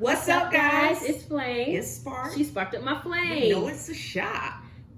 What's up, guys? It's Flame. It's Spark. She sparked up my flame. You know it's a shot.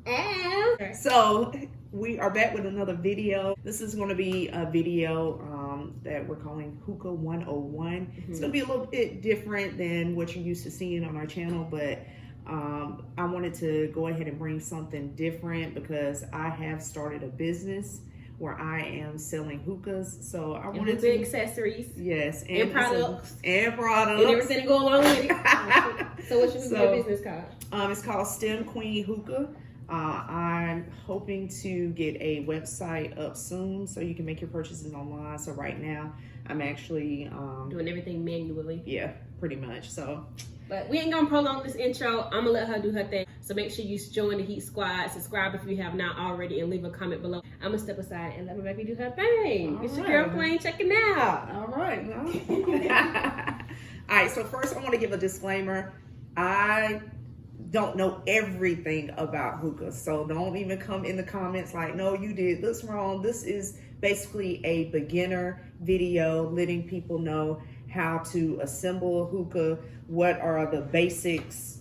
And so we are back with another video. This is going to be a video that we're calling Hookah 101. It's going to be a little bit different than what you're used to seeing on our channel, but I wanted to go ahead and bring something different because I have started a business where I am selling hookahs. So I wanted to accessories. Yes, and products. And everything to go along with it. So what's your business called? It's called STEM Queen Hookah. I'm hoping to get a website up soon so you can make your purchases online. So right now I'm actually doing everything manually. Yeah, pretty much. So but we ain't gonna prolong this intro. I'm gonna let her do her thing. So make sure you join the Heat Squad. Subscribe if you have not already, and leave a comment below. I'm gonna step aside and let my baby do her thing. It's your girl Flame checking out. All right. All right. So first, I want to give a disclaimer. I don't know everything about hookah, so don't even come in the comments like, no, you did this wrong. This is basically a beginner video letting people know how to assemble a hookah, what are the basics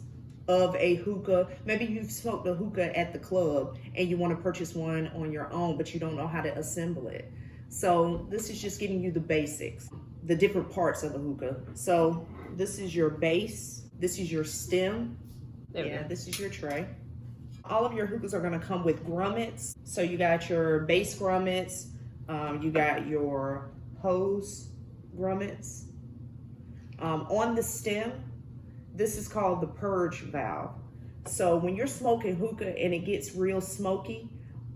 of a hookah. Maybe you've smoked a hookah at the club and you want to purchase one on your own, but you don't know how to assemble it. So this is just giving you the basics, the different parts of a hookah. So this is your base, this is your stem, this is your tray. All of your hookahs are going to come with grommets. So you got your base grommets, you got your hose grommets. On the stem, this is called the Purge Valve. So when you're smoking hookah and it gets real smoky,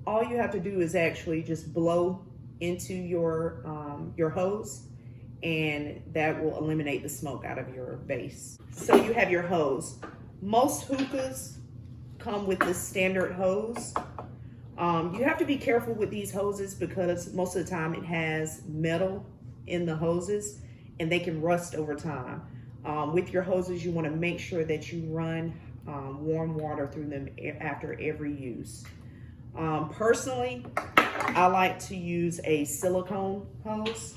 all you have to do is actually just blow into your hose, and that will eliminate the smoke out of your base. So you have your hose. Most hookahs come with this standard hose. You have to be careful with these hoses because most of the time it has metal in the hoses and they can rust over time. With your hoses, you want to make sure that you run warm water through them after every use. Personally, I like to use a silicone hose.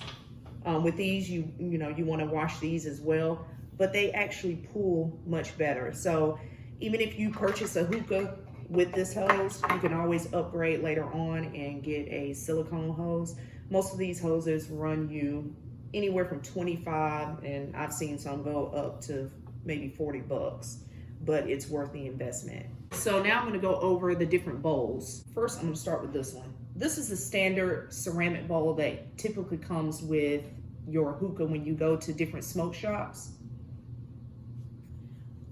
With these, you want to wash these as well, but they actually pull much better. So even if you purchase a hookah with this hose, you can always upgrade later on and get a silicone hose. Most of these hoses run you anywhere from 25, and I've seen some go up to maybe 40 bucks, but it's worth the investment. So now I'm gonna go over the different bowls. First, I'm gonna start with this one. This is the standard ceramic bowl that typically comes with your hookah when you go to different smoke shops.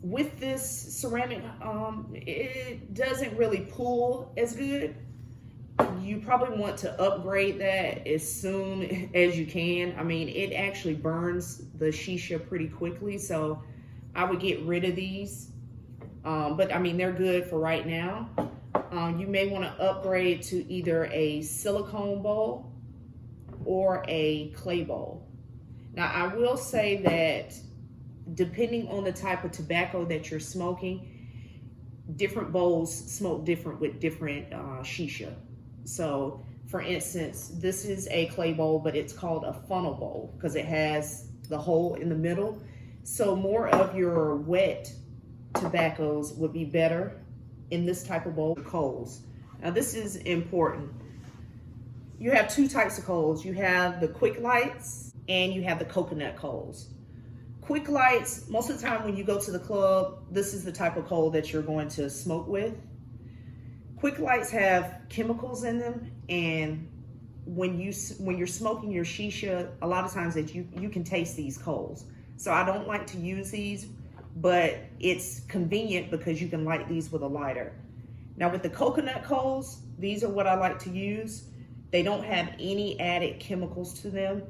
With this ceramic, it doesn't really pull as good. You probably want to upgrade that as soon as you can. I mean, it actually burns the shisha pretty quickly, so I would get rid of these. But I mean, they're good for right now. You may want to upgrade to either a silicone bowl or a clay bowl. Now, I will say that depending on the type of tobacco that you're smoking, different bowls smoke different with different shisha. So for instance, this is a clay bowl, but it's called a funnel bowl because it has the hole in the middle. So more of your wet tobaccos would be better in this type of bowl. Coals. Now this is important. You have two types of coals. You have the quick lights and you have the coconut coals. Quick lights, most of the time when you go to the club, this is the type of coal that you're going to smoke with. Quick lights have chemicals in them, and when you're smoking your shisha, a lot of times that you can taste these coals. So I don't like to use these, but it's convenient because you can light these with a lighter. Now with the coconut coals, these are what I like to use. They don't have any added chemicals to them.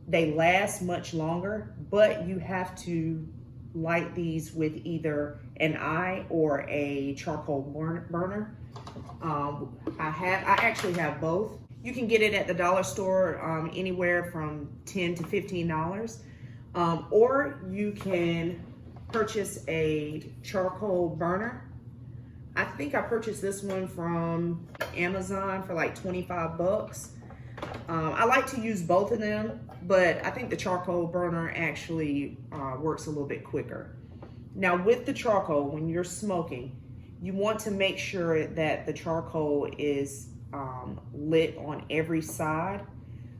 They last much longer, but you have to light these with either an eye or a charcoal burner. I actually have both. You can get it at the dollar store anywhere from $10 to $15, or you can purchase a charcoal burner. I think I purchased this one from Amazon for like 25 bucks. I like to use both of them but I think the charcoal burner actually works a little bit quicker. Now with the charcoal, when you're smoking, you want to make sure that the charcoal is lit on every side.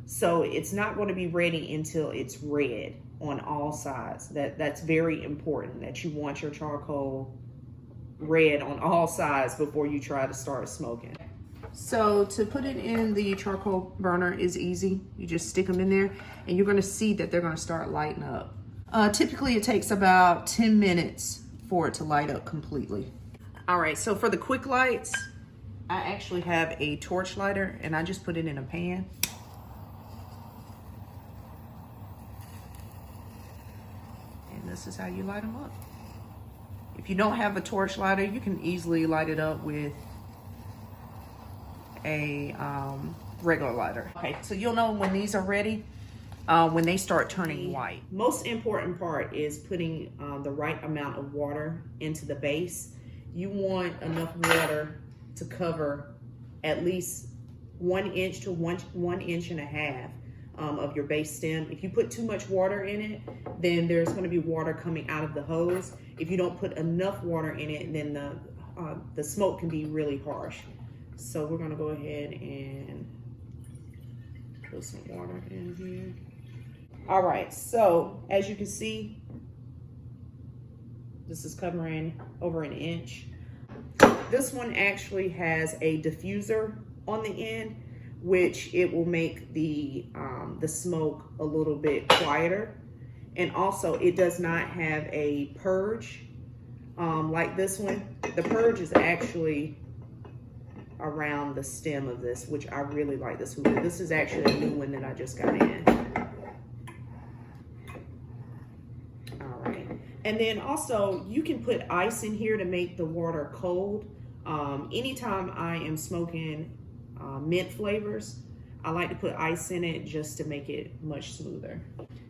So it's not going to be ready until it's red on all sides. That's very important, that you want your charcoal red on all sides before you try to start smoking. So to put it in the charcoal burner is easy. You just stick them in there and you're going to see that they're going to start lighting up. Typically it takes about 10 minutes for it to light up completely. All right, so for the quick lights, I actually have a torch lighter and I just put it in a pan. And this is how you light them up. If you don't have a torch lighter, you can easily light it up with a regular lighter. Okay, so you'll know when these are ready when they start turning white. Most important part is putting the right amount of water into the base. You want enough water to cover at least 1 inch to 1 inch and a half of your base stem. If you put too much water in it, then there's going to be water coming out of the hose. If you don't put enough water in it, then the smoke can be really harsh. So we're going to go ahead and put some water in here. All right, so as you can see, this is covering over 1 inch. This one actually has a diffuser on the end, which it will make the smoke a little bit quieter. And also it does not have a purge like this one. The purge is actually around the stem of this, which I really like this hookah. This is actually a new one that I just got in. All right, and then also you can put ice in here to make the water cold. Anytime I am smoking mint flavors, I like to put ice in it just to make it much smoother.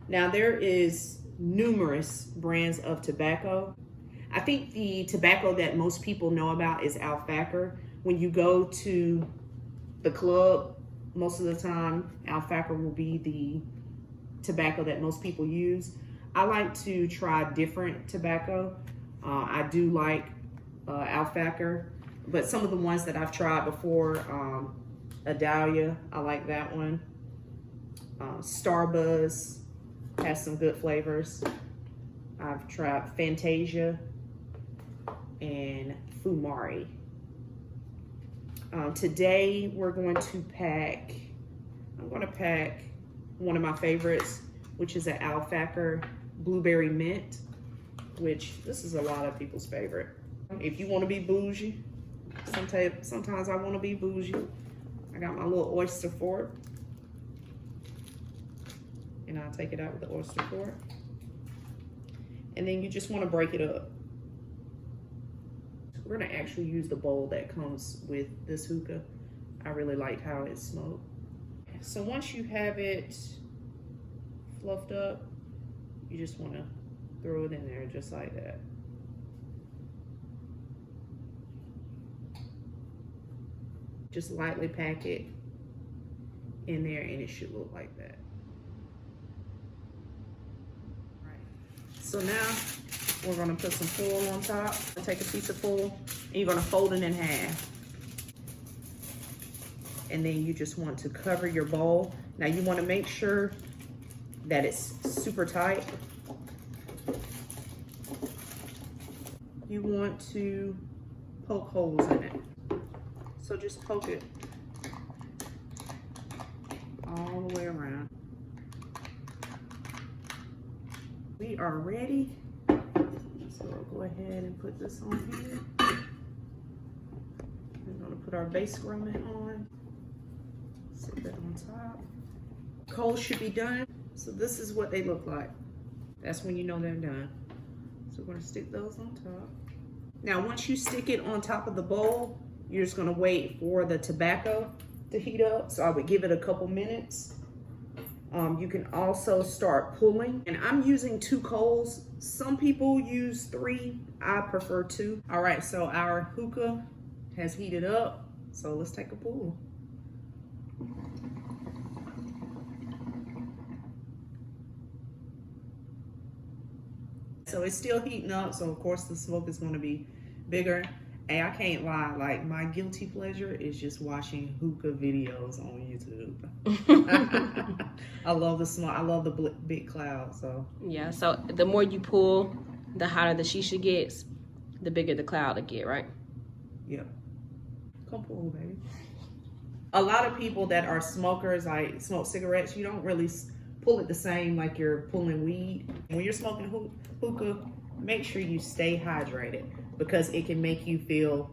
Now there is numerous brands of tobacco. I think the tobacco that most people know about is alfalfa. When you go to the club, most of the time, alfalfa will be the tobacco that most people use. I like to try different tobacco. I do like alfalfa, but some of the ones that I've tried before, Adalia, I like that one. Starbuzz has some good flavors. I've tried Fantasia and Fumari. Today we're going to pack, I'm going to pack one of my favorites, which is an alfalfa blueberry mint, which this is a lot of people's favorite. If you want to be bougie, sometimes I want to be bougie. I got my little oyster fork, and I'll take it out with the oyster fork. And then you just want to break it up. We're gonna actually use the bowl that comes with this hookah. I really liked how it smoked. So once you have it fluffed up, you just wanna throw it in there just like that. Just lightly pack it in there and it should look like that. Right. So now we're gonna put some foil on top. Take a piece of foil and you're gonna fold it in half. And then you just want to cover your bowl. Now you wanna make sure that it's super tight. You want to poke holes in it. So just poke it all the way around. We are ready. So we'll go ahead and put this on here. We're gonna put our base grommet on. Set that on top. Coals should be done. So this is what they look like. That's when you know they're done. So we're gonna stick those on top. Now once you stick it on top of the bowl, you're just gonna wait for the tobacco to heat up. So I would give it a couple minutes. You can also start pulling, and I'm using 2 coals. Some people use 3, I prefer 2. All right, so our hookah has heated up. So let's take a pull. so it's still heating up. So of course the smoke is going to be bigger. Hey, I can't lie. Like, my guilty pleasure is just watching hookah videos on YouTube. I love the smoke. I love the big cloud. So yeah. So the more you pull, the hotter the shisha gets, the bigger the cloud will get, right? Yep. Come pull, baby. A lot of people that are smokers, like smoke cigarettes, you don't really pull it the same like you're pulling weed. When you're smoking hookah, make sure you stay hydrated because it can make you feel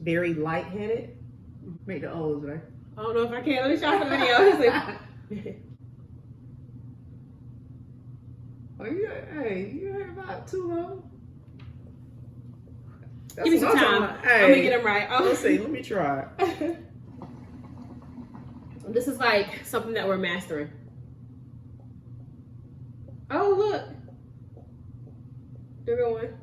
very lightheaded. Make the O's, right? I don't know if I can. Let me show the video. Oh, you heard about too long? Give me some time. Hey, I'm gonna get them right. Oh. Let's see. Let me try. This is like something that we're mastering. Oh, look. They're going.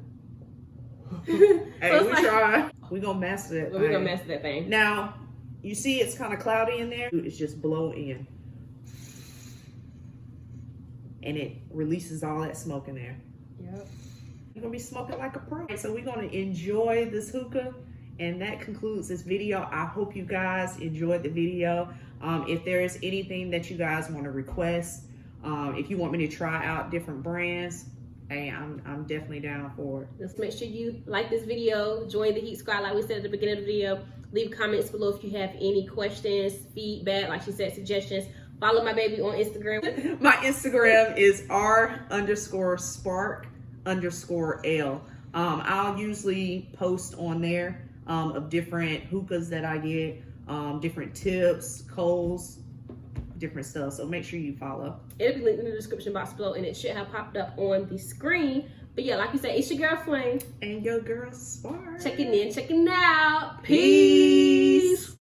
Hey, So we try. We're gonna master that. We're gonna master that thing. Now, you see, it's kind of cloudy in there. It's just blow in, and it releases all that smoke in there. Yep. You're gonna be smoking like a pro. So we're gonna enjoy this hookah, and that concludes this video. I hope you guys enjoyed the video. If there is anything that you guys want to request, if you want me to try out different brands, hey, I'm definitely down for it. Just make sure you like this video, join the Heat Squad like we said at the beginning of the video. Leave comments below if you have any questions, feedback, like she said, suggestions. Follow my baby on Instagram. My Instagram is r_spark_L. I'll usually post on there of different hookahs that I get, different tips, coals, different stuff. So make sure you follow. It'll be linked in the description box below, and it should have popped up on the screen. But yeah, like you said, it's your girl Flame and your girl Spark. checking in, checking out. Peace.